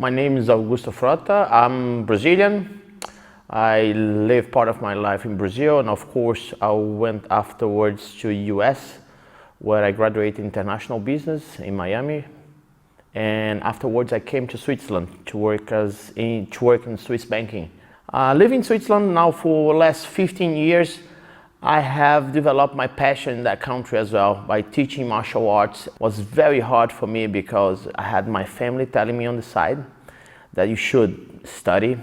My name is Augusto Frota. I'm Brazilian. I lived part of my life in Brazil, and of course I went afterwards to US, where I graduated international business in Miami. And afterwards I came to Switzerland to work in Swiss banking. Living in Switzerland now for the last 15 years, I have developed my passion in that country as well by teaching martial arts. It was very hard for me because I had my family telling me on the side that you should study,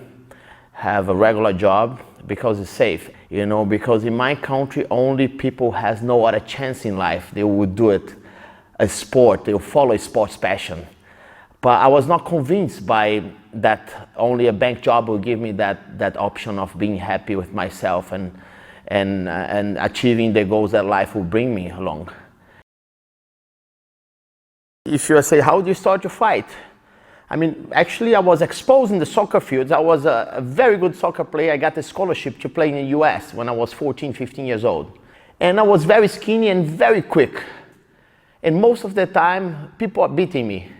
have a regular job because it's safe. Because in my country only people has no other chance in life. They would do it a sport, they'll follow a sports passion. But I was not convinced by that only a bank job will give me that option of being happy with myself and achieving the goals that life will bring me along. If you say, how do you start to fight? Actually I was exposed in the soccer fields. I was a very good soccer player. I got a scholarship to play in the US when I was 14, 15 years old. And I was very skinny and very quick. And most of the time, people are beating me.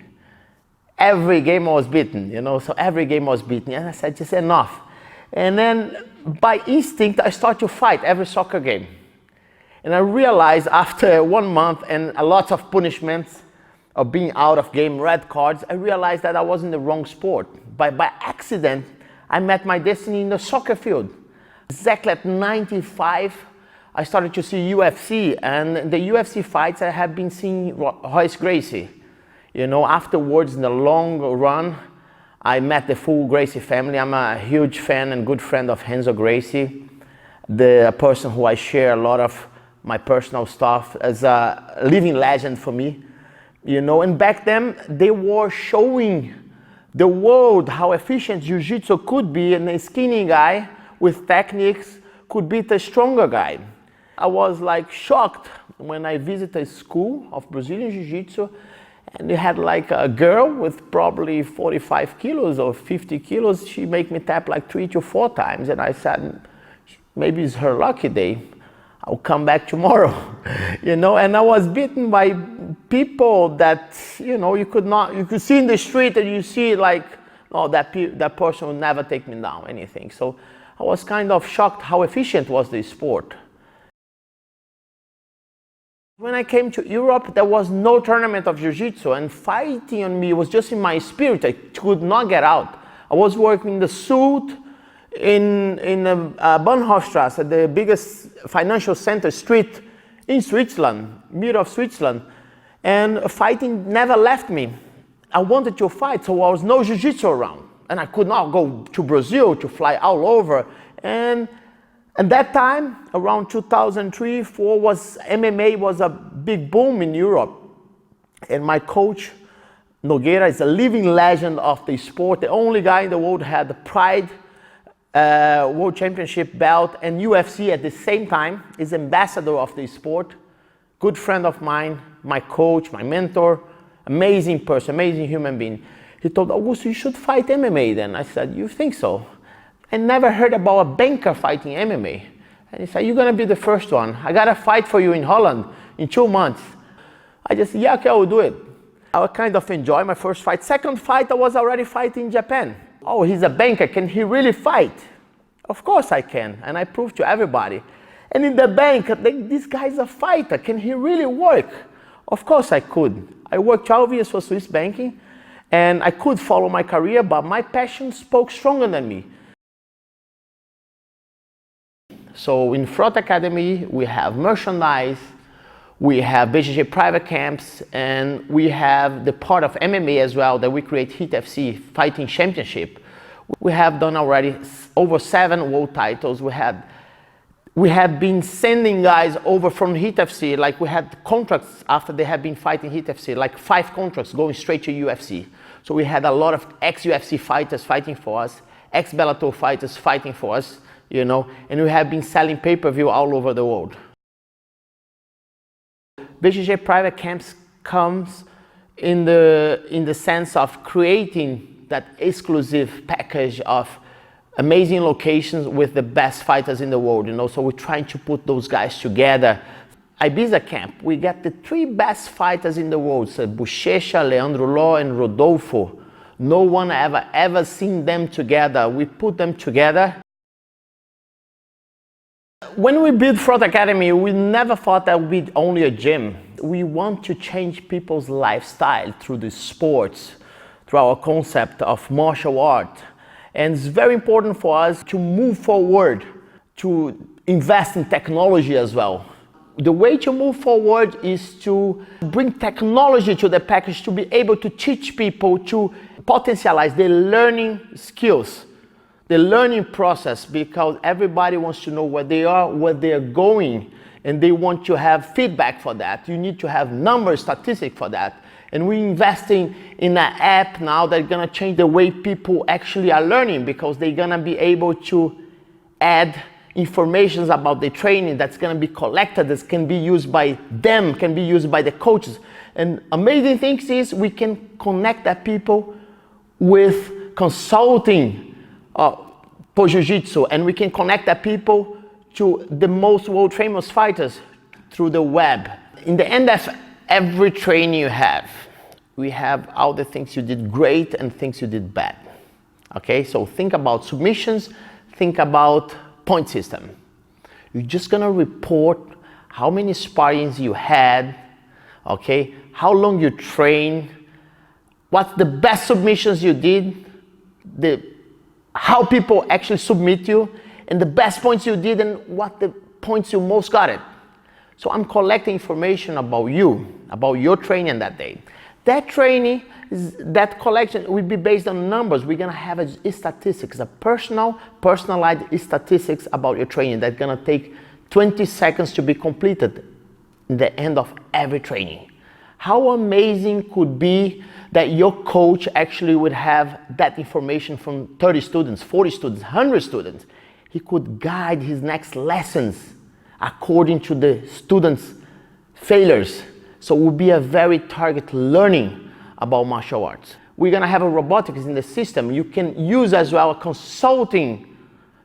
Every game I was beaten, so every game I was beaten. And I said, just enough. And then by instinct, I start to fight every soccer game. And I realized after 1 month and a lot of punishments of being out of game, red cards, I realized that I was in the wrong sport. By accident, I met my destiny in the soccer field. Exactly at 95, I started to see UFC, and the UFC fights I have been seeing Royce Gracie. Afterwards in the long run, I met the full Gracie family. I'm a huge fan and good friend of Renzo Gracie, the person who I share a lot of my personal stuff as a living legend for me. And back then they were showing the world how efficient jiu-jitsu could be, and a skinny guy with techniques could beat a stronger guy. I was like shocked when I visited a school of Brazilian jiu-jitsu, and they had like a girl with probably 45 kilos or 50 kilos. She made me tap like 3 to 4 times. And I said, maybe it's her lucky day. I'll come back tomorrow, And I was beaten by people that, you could see in the street, and you see like, oh, that person will never take me down, anything. So I was kind of shocked how efficient was this sport. When I came to Europe, there was no tournament of jiu-jitsu, and fighting on me was just in my spirit. I could not get out. I was working in the suit in Bahnhofstrasse, the biggest financial center street in Switzerland, middle of Switzerland, and fighting never left me. I wanted to fight, so there was no jiu-jitsu around, and I could not go to Brazil to fly all over. And at that time, around 2003, 2004, MMA was a big boom in Europe. And my coach, Nogueira, is a living legend of the sport. The only guy in the world had the Pride World Championship belt and UFC at the same time. Is ambassador of the sport. Good friend of mine, my coach, my mentor. Amazing person, amazing human being. He told Augusto, you should fight MMA then. I said, you think so? I never heard about a banker fighting MMA. And he said, you're gonna be the first one. I got a fight for you in Holland in 2 months. I just said, yeah, okay, I will do it. I would kind of enjoy my first fight. Second fight, I was already fighting in Japan. Oh, he's a banker, can he really fight? Of course I can, and I proved to everybody. And in the bank, this guy's a fighter, can he really work? Of course I could. I worked 12 years for Swiss banking, and I could follow my career, but my passion spoke stronger than me. So in Frota Academy, we have merchandise, we have BJJ private camps, and we have the part of MMA as well that we create HIT FC, Fighting Championship. We have done already over 7 world titles. We have been sending guys over from HIT FC, like we had contracts after they had been fighting HIT FC, like 5 contracts going straight to UFC. So we had a lot of ex-UFC fighters fighting for us, ex-Bellator fighters fighting for us. And we have been selling pay-per-view all over the world. BJJ private camps comes in the sense of creating that exclusive package of amazing locations with the best fighters in the world, So we're trying to put those guys together. Ibiza camp, we get the 3 best fighters in the world, so Buchecha, Leandro Ló, and Rodolfo No one ever seen them together. We put them together. When we built Frota Academy, we never thought that we'd only a gym. We want to change people's lifestyle through the sports, through our concept of martial art. And it's very important for us to move forward, to invest in technology as well. The way to move forward is to bring technology to the package, to be able to teach people to potentialize their learning skills, the learning process, because everybody wants to know where they are, where they're going, and they want to have feedback for that. You need to have numbers, statistics for that. And we're investing in an app now that's gonna change the way people actually are learning, because they're gonna be able to add information about the training that's going to be collected, that can be used by them, can be used by the coaches. And amazing things is we can connect that people with consulting for jiu-jitsu, and we can connect that people to the most world famous fighters through the web. In the end of every training you have, we have all the things you did great and things you did bad. Okay, so think about submissions, think about point system. You're just gonna report how many sparrings you had, okay? How long you trained, what's the best submissions you did, how people actually submit you, and the best points you did, and what the points you most got it. So I'm collecting information about you, about your training that day. That training, that collection will be based on numbers. We're gonna have a statistics, a personalized statistics about your training that's gonna take 20 seconds to be completed in the end of every training. How amazing could be that your coach actually would have that information from 30 students, 40 students, 100 students. He could guide his next lessons according to the students' failures. So it will be a very targeted learning about martial arts. We're gonna have a robotics in the system. You can use as well a consulting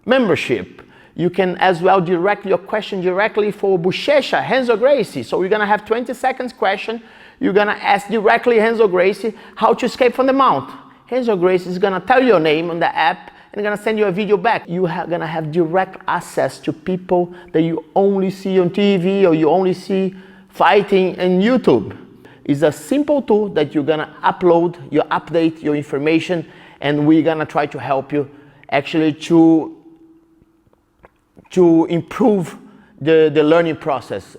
membership. You can as well direct your question directly for Bochecha, Renzo Gracie. So you're gonna have 20 seconds question. You're gonna ask directly Renzo Gracie how to escape from the mount. Renzo Gracie is gonna tell you your name on the app and gonna send you a video back. You are gonna have direct access to people that you only see on TV or you only see fighting on YouTube. It's a simple tool that you're gonna upload, you update your information, and we're gonna try to help you actually to improve the learning process.